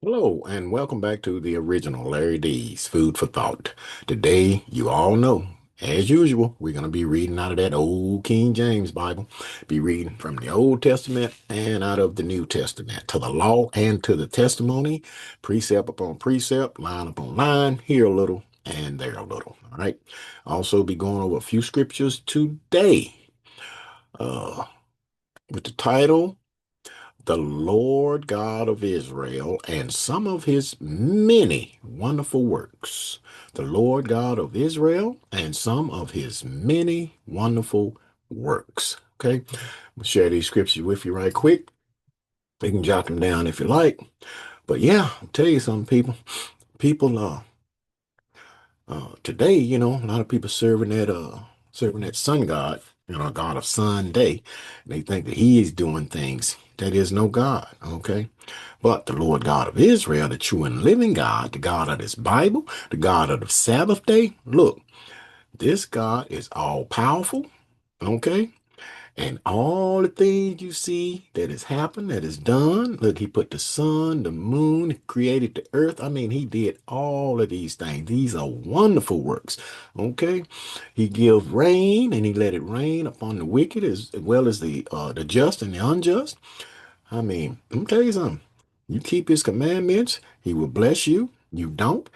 Hello, and welcome back to the original Larry D's Food for Thought. Today, you all know, as usual, we're going to be reading out of that old King James Bible, be reading from the Old Testament and out of the New Testament, to the law and to the testimony, precept upon precept, line upon line, here a little and there a little. All right. Also, be going over a few scriptures today uh, with the title the Lord God of Israel and some of his many wonderful works. The Lord God of Israel and some of his many wonderful works. Okay, we'll share these scriptures with you right quick. You can jot them down if you like. But yeah, I'll tell you something, people. People today, a lot of people serving that sun god, God of Sunday. They think that he is doing things that is no God. Okay. But the Lord God of Israel, the true and living God, the God of this Bible, the God of the Sabbath day, look, this God is all powerful, okay? And all the things you see that has happened, that is done, look, he put the sun, the moon, created the earth. I mean, he did all of these things. These are wonderful works, okay? He gives rain and he let it rain upon the wicked as well as the just and the unjust. I mean, let me tell you something. You keep his commandments, he will bless you. You don't,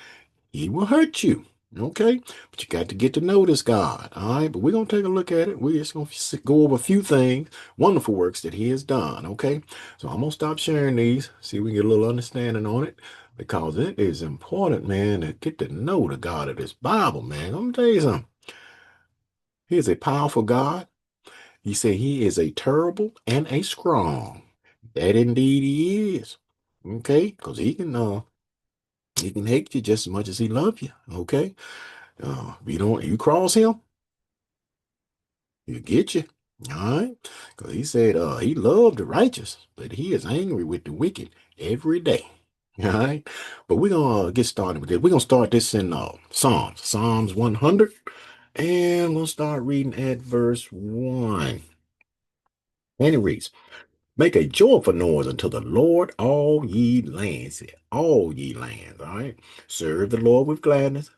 he will hurt you. Okay? But you got to get to know this God. All right? But we're going to take a look at it. We're just going to go over a few things, wonderful works that he has done. Okay? So I'm going to stop sharing these, see if we can get a little understanding on it. Because it is important, man, to get to know the God of this Bible, man. I'm going to tell you something. He is a powerful God. He said he is a terrible and a strong. That indeed he is. Okay? Because he can hate you just as much as he loves you. Okay? You cross him, he'll get you. All right? Because he said he loved the righteous, but he is angry with the wicked every day. All right? But we're gonna get started with this. We're gonna start this in Psalms 100, and we'll start reading at verse 1. And it reads, make a joyful noise unto the Lord, all ye lands. All ye lands, all right? Serve the Lord with gladness.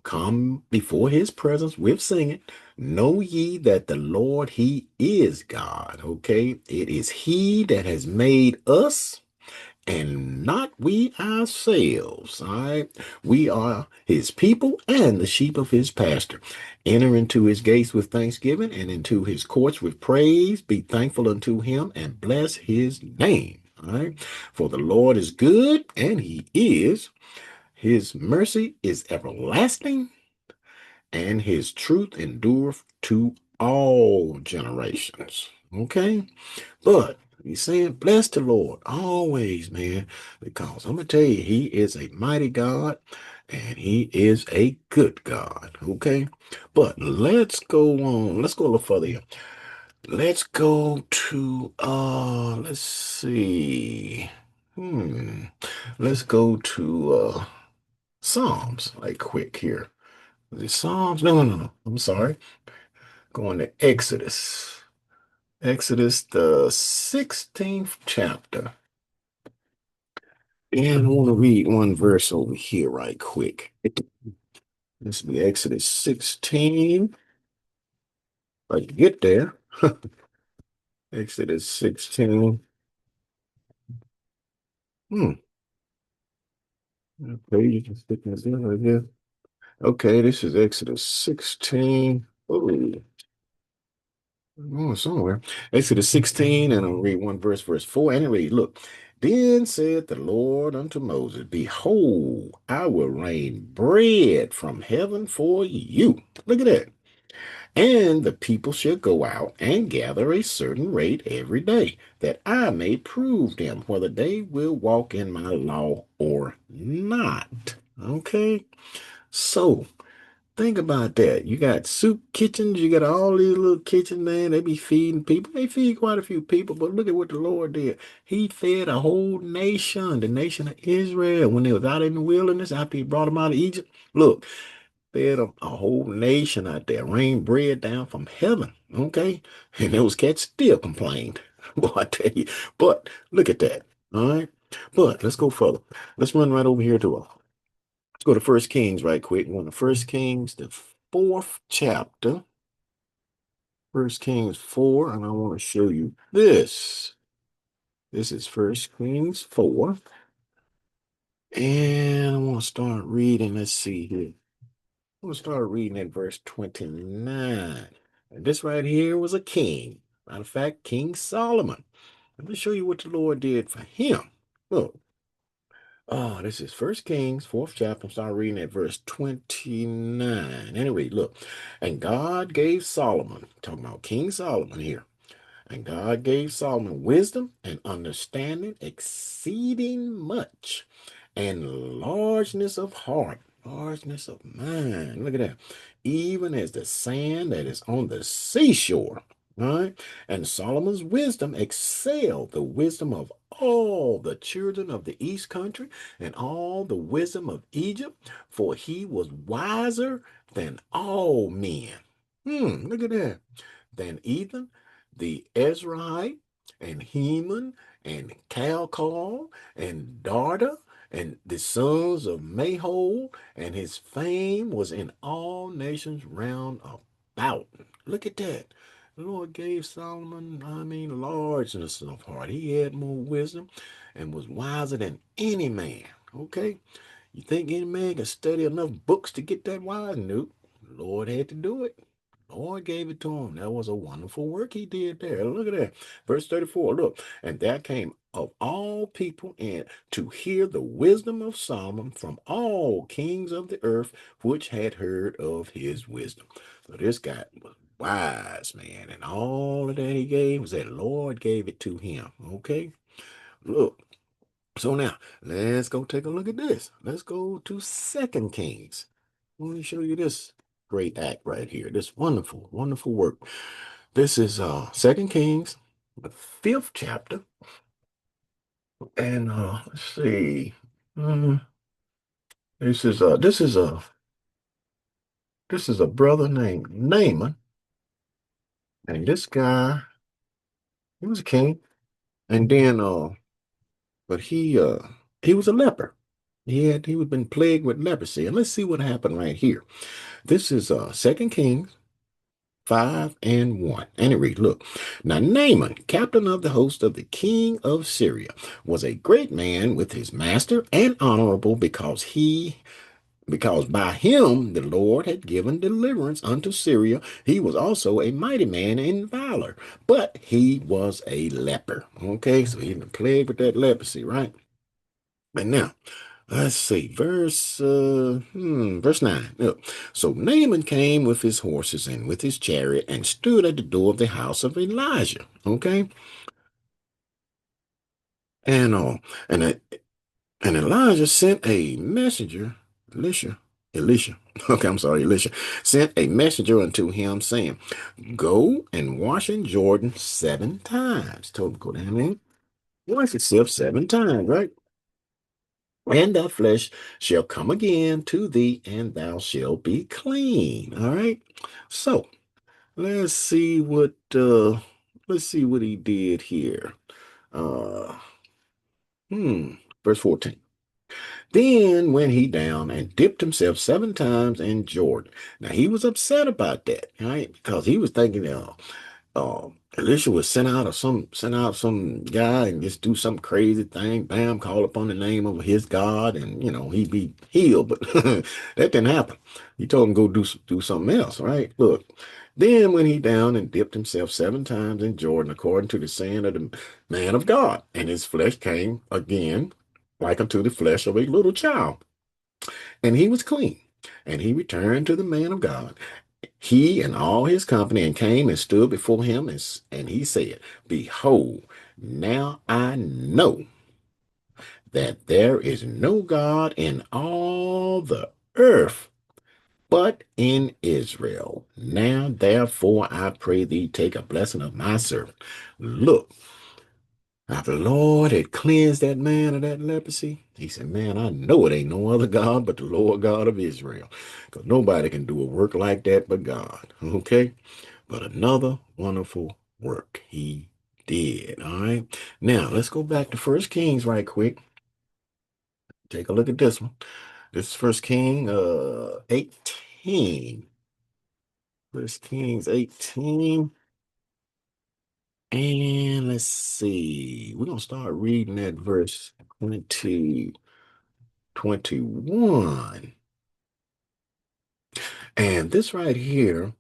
Come before his presence with singing. Know ye that the Lord, he is God, okay? It is he that has made us and not we ourselves. All right. We are his people and the sheep of his pasture. Enter into his gates with thanksgiving and into his courts with praise. Be thankful unto him and bless his name. All right. For the Lord is good and he is. His mercy is everlasting and his truth endureth to all generations. Okay. But he's saying, bless the Lord always, man, because I'm going to tell you, he is a mighty God and he is a good God. Okay. But let's go on. Let's go a little further here. Let's go to, let's see. Hmm. Let's go to, Psalms, like quick here. Is it Psalms? No, no, no, no. I'm sorry. Going to Exodus. Exodus, the 16th chapter. And I want to read one verse over here right quick. This will be Exodus 16. If I can get there. Exodus 16. Hmm. Okay, you can stick this in right here. Okay, this is Exodus 16. Oh, I'm going somewhere. Exodus 16, and I'll read one verse, verse 4. And it reads, look, then said the Lord unto Moses, behold, I will rain bread from heaven for you. Look at that. And the people shall go out and gather a certain rate every day, that I may prove them whether they will walk in my law or not. Okay? So, think about that. You got soup kitchens, you got all these little kitchens, man. They be feeding people. They feed quite a few people, but look at what the Lord did. He fed a whole nation, the nation of Israel, when they was out in the wilderness after he brought them out of Egypt. Look, fed a whole nation out there, rained bread down from heaven. Okay? And those cats still complained. Boy, I tell you. But look at that. All right. But let's go further. Let's run right over here to let's go to First Kings right quick. One of First Kings, the fourth chapter. First Kings 4, and I want to show you this. This is First Kings 4. And I want to start reading. Let's see here. I'm going to start reading at verse 29. And this right here was a king. Matter of fact, King Solomon. Let me show you what the Lord did for him. Look. Oh, this is First Kings, fourth chapter. Start reading at verse 29. Anyway, look. And God gave Solomon, talking about King Solomon here. And God gave Solomon wisdom and understanding exceeding much, and largeness of heart, largeness of mind. Look at that. Even as the sand that is on the seashore. All right. And Solomon's wisdom excelled the wisdom of all the children of the east country and all the wisdom of Egypt, for he was wiser than all men. Look at that. Than Ethan the Ezrahite, and Heman, and Calcol, and Darda, and the sons of Mahol, and his fame was in all nations round about. Look at that. The Lord gave Solomon, largeness of heart. He had more wisdom and was wiser than any man. Okay? You think any man can study enough books to get that wise? Nope. The Lord had to do it. Lord gave it to him. That was a wonderful work he did there. Look at that. Verse 34. Look, and there came of all people in to hear the wisdom of Solomon from all kings of the earth, which had heard of his wisdom. So this guy was wise, man. And all of that he gave was that Lord gave it to him. Okay? Look. So now, let's go take a look at this. Let's go to Second Kings. Let me show you this great act right here. This wonderful, wonderful work. This is Second Kings, the fifth chapter. And let's see. Mm, this is a brother named Naaman. And this guy, he was a king. And then but he was a leper. He had been plagued with leprosy. And let's see what happened right here. This is Second Kings 5 and 1. And it reads, look, now Naaman, captain of the host of the king of Syria, was a great man with his master and honorable because by him the Lord had given deliverance unto Syria. He was also a mighty man in valor, but he was a leper. Okay, so he'd been plagued with that leprosy, right? And now, let's see, verse 9. Look. So Naaman came with his horses and with his chariot and stood at the door of the house of Elijah. Okay, and and uh, and Elijah sent a messenger, Elisha. Okay, I'm sorry, Elisha sent a messenger unto him, saying, "Go and wash in Jordan 7 times." Told him go down there, wash yourself 7 times, right? And thy flesh shall come again to thee, and thou shalt be clean. All right. So let's see what he did here. Uh verse 14. Then went he down and dipped himself 7 times in Jordan. Now he was upset about that, right? Because he was thinking, Elisha was sent out some guy and just do some crazy thing, bam, call upon the name of his God, and he'd be healed. But that didn't happen. He told him go do something else, right? Look. Then went he down and dipped himself 7 times in Jordan, according to the saying of the man of God, and his flesh came again like unto the flesh of a little child, and he was clean. And he returned to the man of God, he and all his company, and came and stood before him, and he said, Behold, now I know that there is no God in all the earth but in Israel. Now therefore I pray thee, take a blessing of my servant. Look, now the Lord had cleansed that man of that leprosy. He said, man, I know it ain't no other God but the Lord God of Israel. Because nobody can do a work like that but God. Okay? But another wonderful work he Did. All right. Now let's go back to First Kings right quick. Take a look at this one. This is First King 18. First Kings 18. And let's see. We're gonna start reading at verse 20, 21. And this right here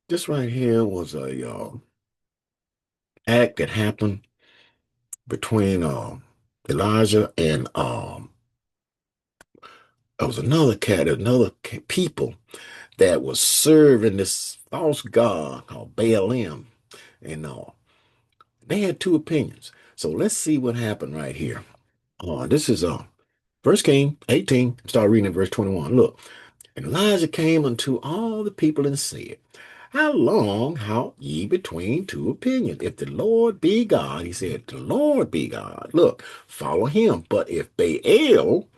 was a act that happened between Elijah and there was people that was serving this false god called Baalim, and they had two opinions. So let's see what happened right here. This is First King 18. Start reading at verse 21. Look, and Elijah came unto all the people and said, how long halt ye between two opinions? If the Lord be God, he said, the Lord be God. Look, follow him. But if Baal,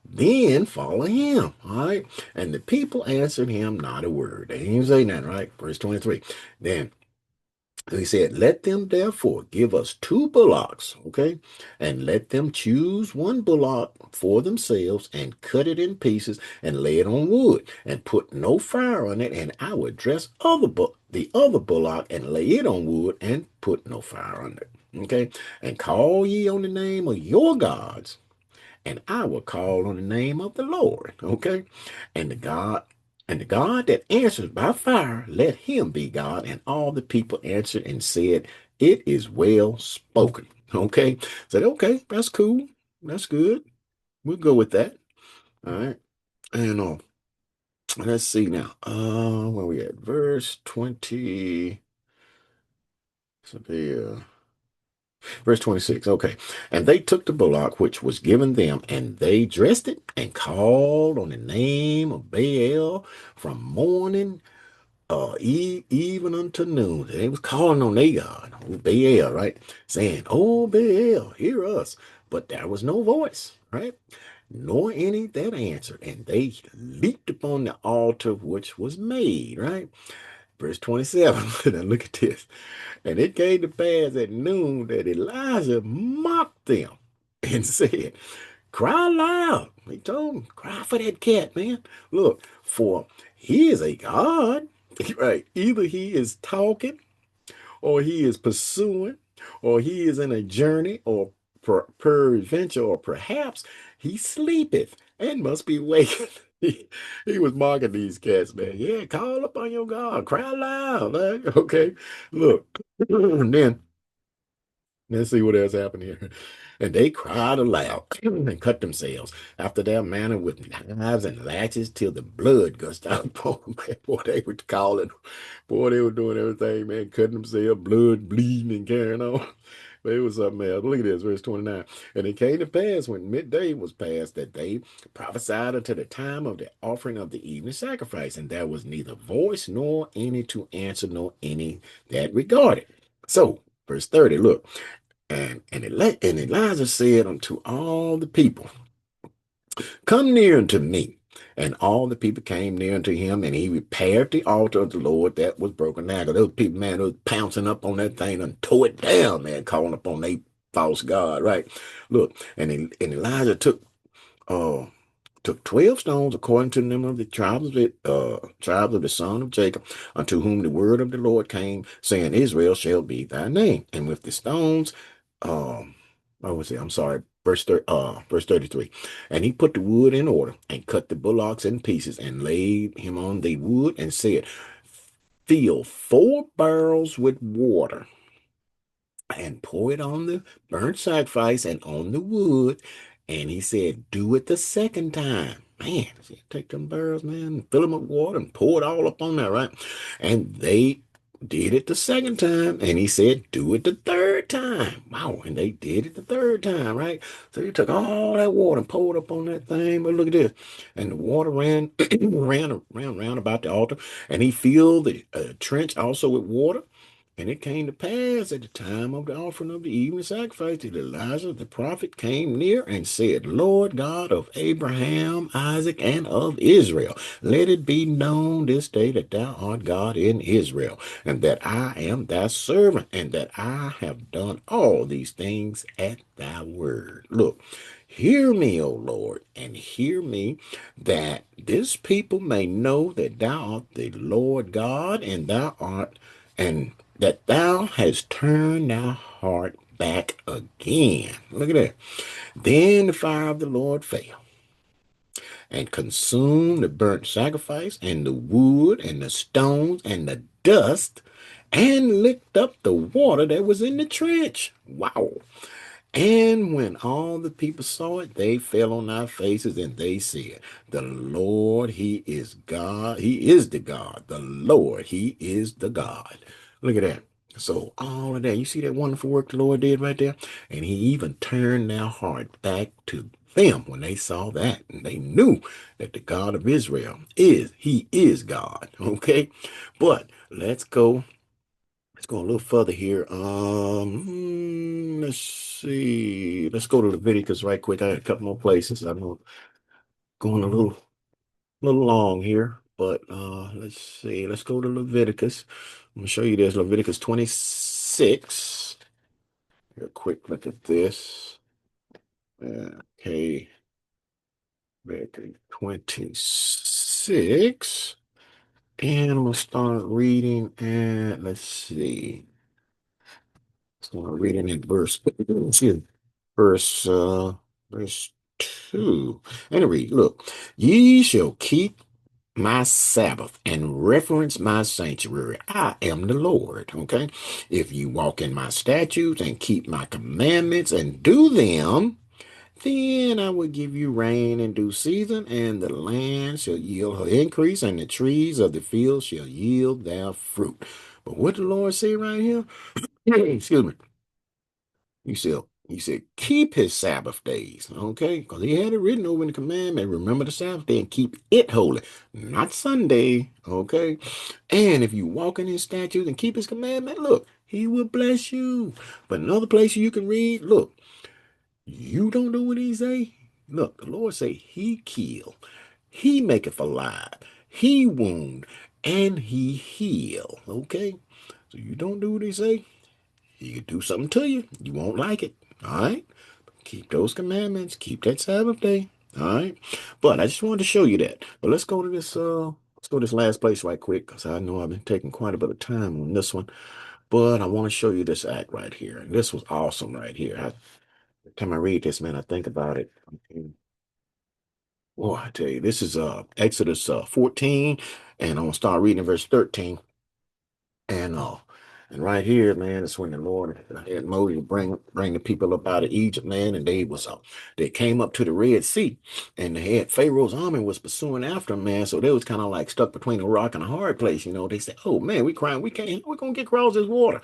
then follow him. All right. And the people answered him not a word. They didn't even say nothing, right? Verse 23. Then he said, let them therefore give us two bullocks, okay? And let them choose one bullock for themselves and cut it in pieces and lay it on wood and put no fire on it. And I will dress the other bullock and lay it on wood and put no fire on it, okay? And call ye on the name of your gods, and I will call on the name of the Lord. Okay. And the God that answers by fire, let him be God. And all the people answered and said, it is well spoken. Okay. Said, okay, that's cool. That's good. We'll go with that. All right. And let's see now. Where we at? Verse 20. So verse 26. Okay. And they took the bullock which was given them, and they dressed it and called on the name of Baal from morning even unto noon. They was calling on their God, oh, Baal, right? Saying, oh, Baal, hear us. But there was no voice, right? Nor any that answered. And they leaped upon the altar which was made, right? Verse 27. Now look at this. And it came to pass at noon that Elijah mocked them and said, cry loud. He told them, cry for that cat, man. Look, for he is a God. Right. Either he is talking, or he is pursuing, or he is in a journey, or peradventure, or perhaps he sleepeth and must be wakened. He was mocking these cats, man. Yeah, call upon your God, cry loud. Like, okay, look. And then let's see what else happened here. And they cried aloud and cut themselves after their manner with knives and latches till the blood gushed out upon them. Boy, they were calling. Boy, they were doing everything, man, cutting themselves, blood bleeding and carrying on. But it was something else. Look at this, verse 29. And it came to pass when midday was past that they prophesied unto the time of the offering of the evening sacrifice, and there was neither voice nor any to answer, nor any that regarded. So, verse 30, look. And Elijah said unto all the people, come near unto me. And all the people came near unto him, and he repaired the altar of the Lord that was broken down. 'Cause those people, man, was pouncing up on that thing and tore it down, man, calling upon their false God, right? Look, and Elijah uh took 12 stones according to the number of the tribes of the son of Jacob, unto whom the word of the Lord came, saying, Israel shall be thy name. And with the stones, um, what was it? I'm sorry, verse 33. And he put the wood in order, and cut the bullocks in pieces, and laid him on the wood, and said, fill 4 barrels with water and pour it on the burnt sacrifice and on the wood. And he said, do it the second time. Man, take them barrels, man, fill them with water and pour it all up on there, right? And they did it the second time. And he said, do it the third time. Wow. And they did it the third time, right? So he took all that water and poured up on that thing. But look at this. And the water ran, ran around about the altar. And he filled the trench also with water. And it came to pass at the time of the offering of the evening sacrifice that Elijah the prophet came near and said, Lord God of Abraham, Isaac, and of Israel, let it be known this day that thou art God in Israel, and that I am thy servant, and that I have done all these things at thy word. Look, hear me, O Lord, and hear me, that this people may know that thou art the Lord God, and thou art, and that thou hast turned thy heart back again. Look at that. Then the fire of the Lord fell and consumed the burnt sacrifice and the wood and the stones and the dust and licked up the water that was in the trench. Wow. And when all the people saw it, they fell on their faces and they said, the Lord, he is God. He is the God. The Lord, he is the God. Look at that. So all of that, you see that wonderful work the Lord did right there? And he even turned their heart back to them when they saw that. And they knew that the God of Israel he is God. Okay. But let's go a little further here. Let's see. Let's go to Leviticus right quick. I got a couple more places. I'm going a little long here, but let's see. Let's go to Leviticus. I'm gonna show you this. Leviticus 26. A quick look at this. Okay, Leviticus 26. And I'm gonna start reading at, let's see. So I'm reading in excuse me, verse, verse 2. And read, look, ye shall keep my Sabbath and reverence my sanctuary. I am the Lord. Okay. If you walk in my statutes and keep my commandments and do them, then I will give you rain in due season, and the land shall yield her increase, and the trees of the field shall yield their fruit. But what the Lord say right here? Excuse me. He said, keep his Sabbath days, okay? Because he had it written over in the commandment. Remember the Sabbath day and keep it holy, not Sunday, okay? And if you walk in his statutes and keep his commandment, look, he will bless you. But another place you can read, look, you don't do what he say. Look, the Lord say he kill, he maketh alive, he wound, and he heal, okay? So you don't do what he say. He could do something to you. You won't like it. All right. Keep those commandments. Keep that Sabbath day. All right. But I just wanted to show you that. But let's go to this last place right quick because I know I've been taking quite a bit of time on this one. But I want to show you this act right here. And this was awesome right here. Every time I read this, man, I think about it. Boy, I tell you, this is Exodus 14, and I'm gonna start reading verse 13. And right here, man, it's when the Lord had Moses bring the people up out of Egypt, man, and they came up to the Red Sea, and they had Pharaoh's army was pursuing after them, man. So they was kind of like stuck between a rock and a hard place, you know. They said, "Oh man, we crying, we're gonna get across this water."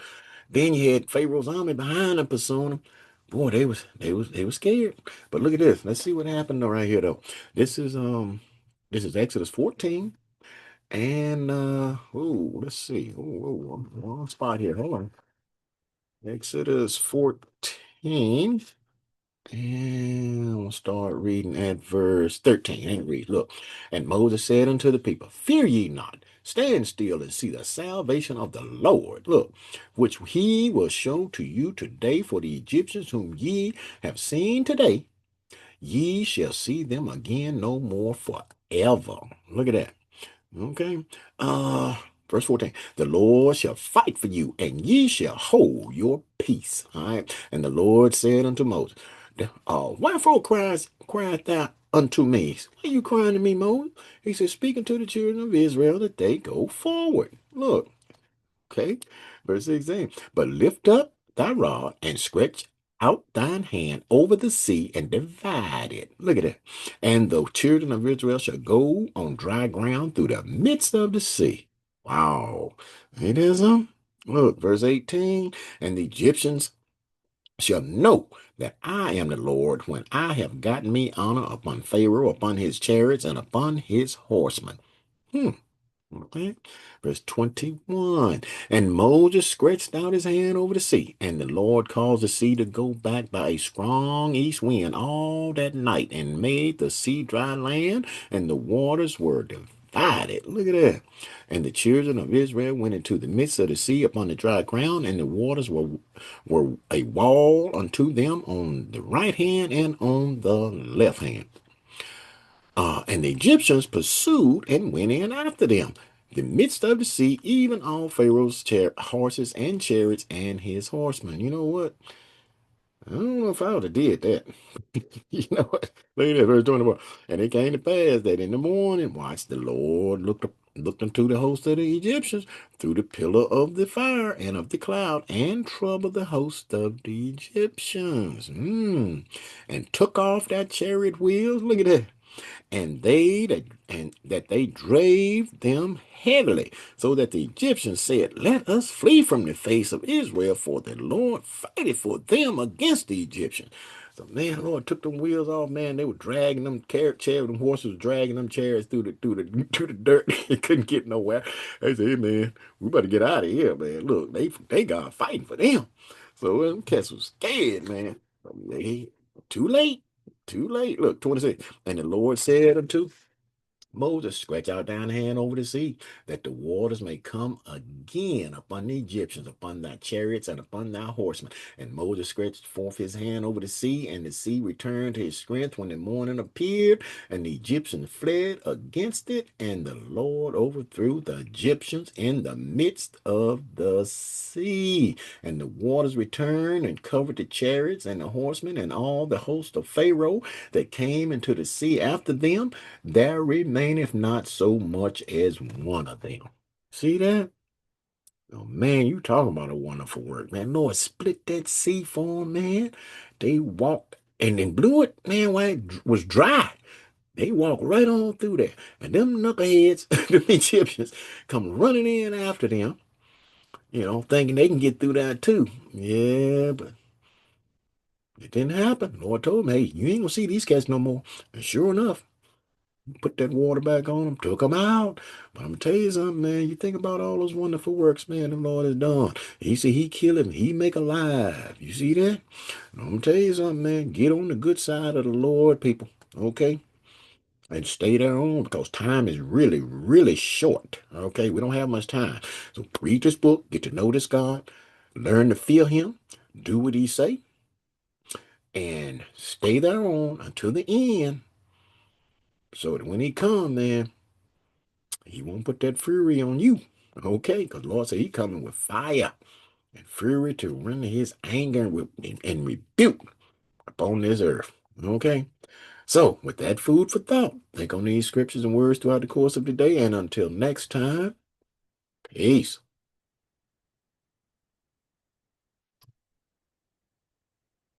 Then you had Pharaoh's army behind them pursuing them. Boy, they was scared. But look at this. Let's see what happened though right here though. This is Exodus 14. And let's see. I'm wrong spot here. Hold on. Exodus 14. And we'll start reading at verse 13. And read, look. And Moses said unto the people, fear ye not, stand still and see the salvation of the Lord. Look, which he will show to you today. For the Egyptians whom ye have seen today, ye shall see them again no more forever. Look at that. Okay. Verse 14. The Lord shall fight for you, and ye shall hold your peace. All right. And the Lord said unto Moses, wherefore criest thou unto me? Why are you crying to me, Moses? He said, speaking to the children of Israel that they go forward. Look. Okay. Verse 16. But lift up thy rod and stretch out thine hand over the sea and divide it. Look at that. And the children of Israel shall go on dry ground through the midst of the sea. Wow. It is look, verse 18. And the Egyptians shall know that I am the Lord when I have gotten me honor upon Pharaoh, upon his chariots, and upon his horsemen. Hmm. Okay. Verse 21. And Moses stretched out his hand over the sea, and the Lord caused the sea to go back by a strong east wind all that night, and made the sea dry land, and the waters were divided. Look at that. And the children of Israel went into the midst of the sea upon the dry ground, and the waters were a wall unto them on the right hand and on the left hand. And the Egyptians pursued and went in after them, the midst of the sea, even all Pharaoh's horses and chariots and his horsemen. You know what? I don't know if I would have did that. You know what? Look at this, verse 24. And it came to pass that in the morning, watch, the Lord looked unto the host of the Egyptians through the pillar of the fire and of the cloud, and troubled the host of the Egyptians. And took off their chariot wheels. Look at that, and that they drave them heavily, so that the Egyptians said, Let us flee from the face of Israel, for the Lord fighteth for them against the Egyptians. So man, the Lord took them wheels off, man. They were dragging them chariot, them horses were dragging them chariots through the dirt. They couldn't get nowhere. They said, hey, man, we better get out of here, man. Look, they got fighting for them. So them cats was scared, man. They, too late. Too late. Look, 26. And the Lord said unto Moses, stretch out thine hand over the sea, that the waters may come again upon the Egyptians, upon thy chariots, and upon thy horsemen. And Moses stretched forth his hand over the sea, and the sea returned to his strength when the morning appeared, and the Egyptians fled against it, and the Lord overthrew the Egyptians in the midst of the sea. And the waters returned and covered the chariots and the horsemen and all the host of Pharaoh that came into the sea after them. There remaineth not so much as one of them. See that? Oh man, you talking about a wonderful work, man. Lord split that sea for 'em, man. They walked and then blew it, man, while it was dry. They walked right on through there. And them knuckleheads, the Egyptians, come running in after them, thinking they can get through that too. Yeah, but it didn't happen. Lord told them, hey, you ain't gonna see these cats no more. And sure enough, put that water back on them, took them out. But I'm gonna tell you something, man. You think about all those wonderful works, man, the Lord has done. He said he kill him, he make alive. You see that? I'm gonna tell you something, man. Get on the good side of the Lord, people. Okay? And stay there on because time is really, really short. Okay, we don't have much time. So read this book, get to know this God, learn to fear him, do what he say, and stay there on until the end. So that when he come, man, he won't put that fury on you. Okay, because Lord said he coming with fire and fury to render his anger and rebuke upon this earth. Okay. So, with that food for thought, think on these scriptures and words throughout the course of the day. And until next time, peace.